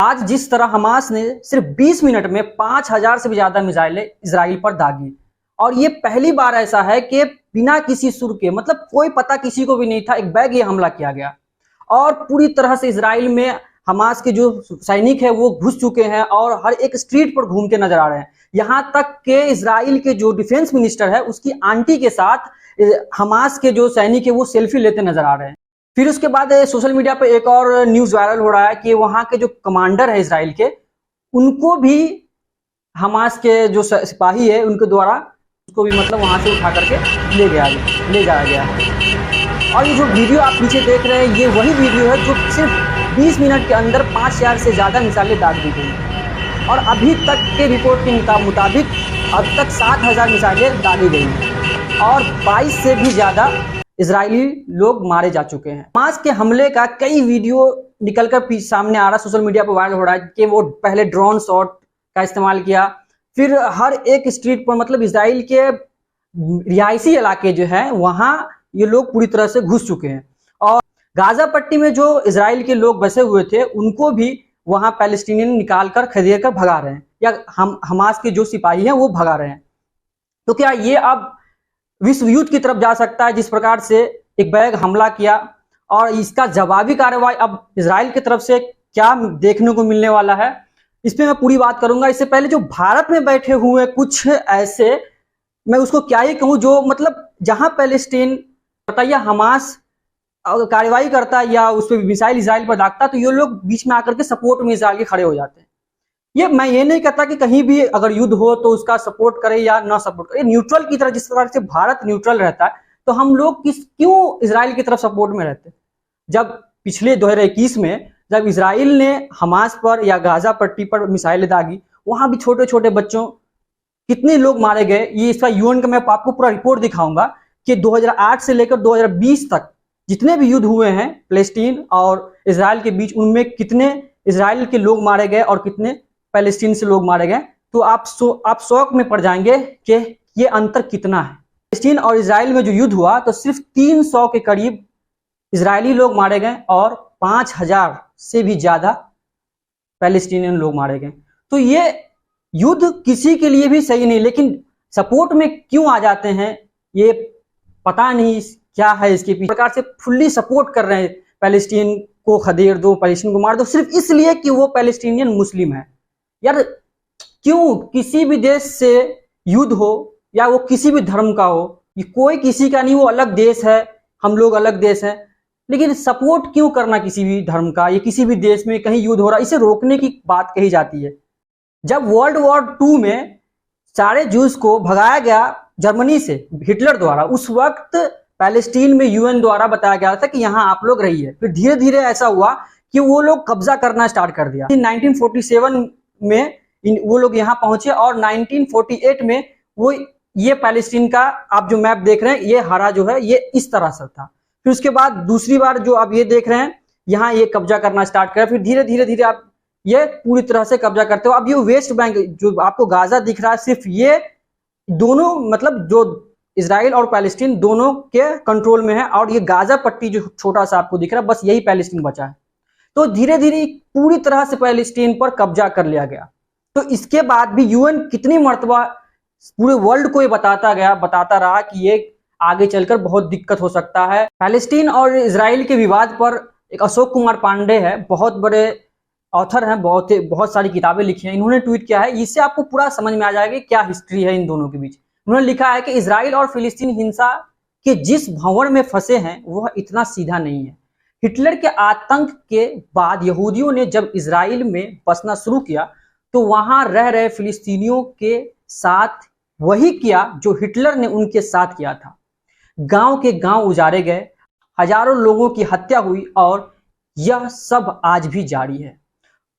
आज जिस तरह हमास ने सिर्फ 20 मिनट में 5000 से भी ज्यादा मिसाइलें इजराइल पर दागी, और ये पहली बार ऐसा है कि बिना किसी सुर के, मतलब कोई पता किसी को भी नहीं था, एक बैग ये हमला किया गया और पूरी तरह से इजराइल में हमास के जो सैनिक है वो घुस चुके हैं और हर एक स्ट्रीट पर घूमते नजर आ रहे हैं। यहाँ तक के इजराइल के जो डिफेंस मिनिस्टर है उसकी आंटी के साथ हमास के जो सैनिक है वो सेल्फी लेते नजर आ रहे हैं। फिर उसके बाद सोशल मीडिया पे एक और न्यूज वायरल हो रहा है कि वहां के जो कमांडर है इजराइल के, उनको भी हमास के जो सिपाही है उनके द्वारा उसको भी मतलब वहां से उठा करके ले जाया गया है। और ये जो वीडियो आप पीछे देख रहे हैं ये वही वीडियो है जो सिर्फ 20 मिनट के अंदर 5000 से ज्यादा मिसाइलें दाग दी गई और अभी तक के रिपोर्ट के मुताबिक अब तक 7000 मिसाइलें दागी गई हैं और 22 से भी ज्यादा इजरायली लोग मारे जा चुके हैं। हमास के हमले का कई वीडियो निकलकर सामने आ रहा, सोशल मीडिया पर वायरल हो रहा है कि वो पहले ड्रोन शॉट का इस्तेमाल किया, फिर हर एक स्ट्रीट पर, मतलब इजराइल के रिहायशी इलाके जो है वहां ये लोग पूरी तरह से घुस चुके हैं। और गाजा पट्टी में जो इजराइल के लोग बसे हुए थे उनको भी वहां पैलेस्टीनियन निकाल कर खदेड़ कर भगा रहे हैं, या हमास के जो सिपाही हैं वो भगा रहे हैं। तो क्या ये अब विश्व युद्ध की तरफ जा सकता है? जिस प्रकार से एक बैग हमला किया और इसका जवाबी कार्रवाई अब इजराइल की तरफ से क्या देखने को मिलने वाला है, इस पे मैं पूरी बात करूंगा। इससे पहले जो भारत में बैठे हुए कुछ ऐसे, मैं उसको क्या ही कहूं, जो मतलब जहां पैलेस्टीन करता या हमास कार्रवाई करता या उस पर मिसाइल इजराइल पर दागता तो ये लोग बीच में आकर के सपोर्ट में इजराइल के खड़े हो जाते हैं। मैं ये नहीं कहता कि कहीं भी अगर युद्ध हो तो उसका सपोर्ट करे या ना सपोर्ट करे, न्यूट्रल की तरह, जिस प्रकार से भारत न्यूट्रल रहता है तो हम लोग क्यों इजराइल की तरफ सपोर्ट में रहते? जब पिछले 2021 में जब इजराइल ने हमास पर या गाजा पट्टी पर मिसाइलें दागी, वहां भी छोटे छोटे बच्चों कितने लोग मारे गए, ये इसका यूएन का मैं आपको पूरा रिपोर्ट दिखाऊंगा कि 2008 से लेकर 2020 तक जितने भी युद्ध हुए हैं पैलेस्टीन और इजराइल के बीच, उनमें कितने इजराइल के लोग मारे गए और कितने पैलेस्टीन से लोग मारे गए। तो आप शौक में पड़ जाएंगे कि ये अंतर कितना है। पैलेस्टीन और इजराइल में जो युद्ध हुआ तो सिर्फ 300 के करीब इजरायली लोग मारे गए और 5000 से भी ज्यादा पैलेस्टीनियन लोग मारे गए। तो ये युद्ध किसी के लिए भी सही नहीं, लेकिन सपोर्ट में क्यों आ जाते हैं ये पता नहीं क्या है इसके पीछे। प्रकार से फुल्ली सपोर्ट कर रहे हैं पैलेस्टीन को, खदेड़ दो, पैलेस्टीन को मार दो, सिर्फ इसलिए कि वो पैलेस्टीनियन मुस्लिम है। यार क्यों किसी भी देश से युद्ध हो या वो किसी भी धर्म का हो, ये कोई किसी का नहीं, वो अलग देश है, हम लोग अलग देश है, लेकिन सपोर्ट क्यों करना किसी भी धर्म का? ये किसी भी देश में कहीं युद्ध हो रहा है, इसे रोकने की बात कही जाती है। जब वर्ल्ड वॉर 2 में सारे जूस को भगाया गया जर्मनी से हिटलर द्वारा, उस वक्त पैलेस्टीन में यूएन द्वारा बताया गया था कि यहाँ आप लोग रहिए। फिर धीरे धीरे ऐसा हुआ कि वो लोग कब्जा करना स्टार्ट कर दिया। 1947 में वो लोग यहाँ पहुंचे और 1948 में वो ये पैलेस्टीन का आप जो मैप देख रहे हैं ये हरा जो है ये इस तरह से था। फिर उसके बाद दूसरी बार जो आप ये देख रहे हैं यहाँ ये कब्जा करना स्टार्ट किया। फिर धीरे धीरे आप ये पूरी तरह से कब्जा करते हो। अब ये वेस्ट बैंक जो आपको गाजा दिख रहा है, सिर्फ ये दोनों, मतलब जो इजराइल और पैलेस्टीन दोनों के कंट्रोल में है, और ये गाजा पट्टी जो छोटा सा आपको दिख रहा है बस यही पैलेस्टीन बचा है। तो धीरे धीरे पूरी तरह से पैलेस्टीन पर कब्जा कर लिया गया। तो इसके बाद भी यूएन कितनी मर्तबा पूरे वर्ल्ड को ये बताता रहा कि ये आगे चलकर बहुत दिक्कत हो सकता है। पैलेस्टीन और इजराइल के विवाद पर एक अशोक कुमार पांडे है, बहुत बड़े ऑथर हैं, बहुत सारी किताबें लिखी हैं। इन्होंने ट्वीट किया है, इससे आपको पूरा समझ में आ जाएगा क्या हिस्ट्री है इन दोनों के बीच। उन्होंने लिखा है कि इजराइल और फिलिस्तीन हिंसा के जिस भंवर में फंसे हैं वह इतना सीधा नहीं है। हिटलर के आतंक के बाद यहूदियों ने जब इजराइल में बसना शुरू किया तो वहां रह रहे फिलिस्तीनियों के साथ वही किया जो हिटलर ने उनके साथ किया था। गांव के गांव उजाड़े गए, हजारों लोगों की हत्या हुई और यह सब आज भी जारी है।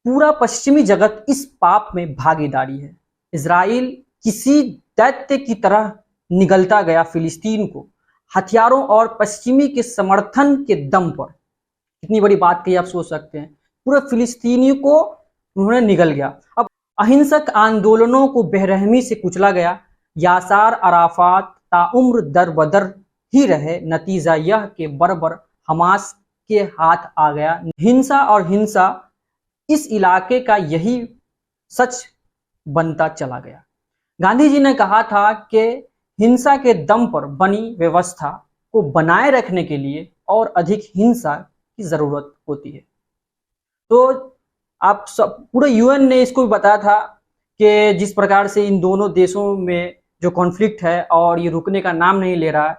पूरा पश्चिमी जगत इस पाप में भागीदारी है। इजराइल किसी दैत्य की तरह निगलता गया फिलिस्तीन को हथियारों और पश्चिमी के समर्थन के दम पर, कितनी बड़ी बात कही आप सोच सकते हैं, पूरे फिलिस्तीनी को उन्होंने निगल गया। अब अहिंसक आंदोलनों को बेरहमी से कुचला गया। यासार अराफात ताउम्र दर बदर ही रहे। नतीजा यह कि बर्बर हमास के हाथ आ गया। हिंसा और हिंसा इस इलाके का यही सच बनता चला गया। गांधी जी ने कहा था कि हिंसा के दम पर बनी व्यवस्था को बनाए रखने के लिए और अधिक हिंसा की जरूरत होती है। तो आप सब, पूरे यूएन ने इसको भी बताया था कि जिस प्रकार से इन दोनों देशों में जो कॉन्फ्लिक्ट है और ये रुकने का नाम नहीं ले रहा है,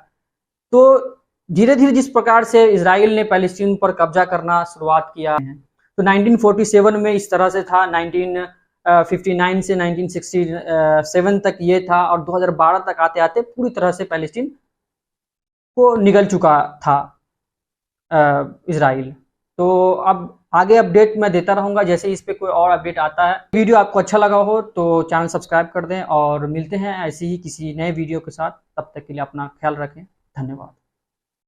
तो धीरे धीरे जिस प्रकार से इजराइल ने पैलेस्टीन पर कब्जा करना शुरुआत किया है, तो 1947 में इस तरह से था, 1959 से 1967 तक ये था, और 2012 तक आते आते पूरी तरह से पैलेस्टीन को निगल चुका था इजराइल। तो अब आगे अपडेट मैं देता रहूंगा जैसे इस पे कोई और अपडेट आता है। वीडियो आपको अच्छा लगा हो तो चैनल सब्सक्राइब कर दें, और मिलते हैं ऐसे ही किसी नए वीडियो के साथ। तब तक के लिए अपना ख्याल रखें। धन्यवाद।